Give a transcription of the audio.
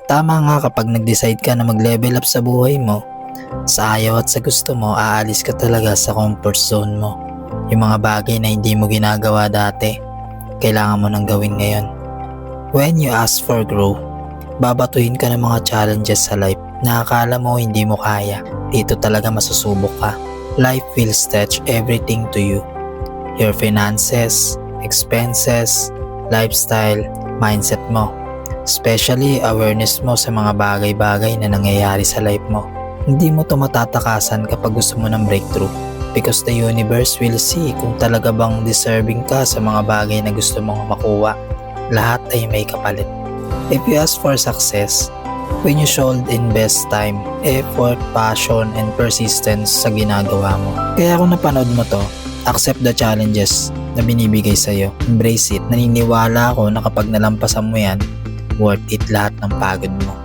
Tama nga, kapag nag-decide ka na mag-level up sa buhay mo, sa ayaw at sa gusto mo, aalis ka talaga sa comfort zone mo. Yung mga bagay na hindi mo ginagawa dati, kailangan mo nang gawin ngayon. When you ask for growth, babatuhin ka ng mga challenges sa life na akala mo hindi mo kaya. Dito talaga masusubok ka. Life will stretch everything to you. Your finances, expenses, lifestyle, mindset mo. Especially awareness mo sa mga bagay-bagay na nangyayari sa life mo. Hindi mo to matatakasan kapag gusto mo ng breakthrough, because the universe will see kung talaga bang deserving ka sa mga bagay na gusto mong makuha. Lahat ay may kapalit. If you ask for success, when you should invest time, effort, passion, and persistence sa ginagawa mo. Kaya kung napanood mo to, accept the challenges na binibigay sa'yo. Embrace it. Naniniwala ako na kapag nalampasan mo yan, worth it lahat ng pagod mo.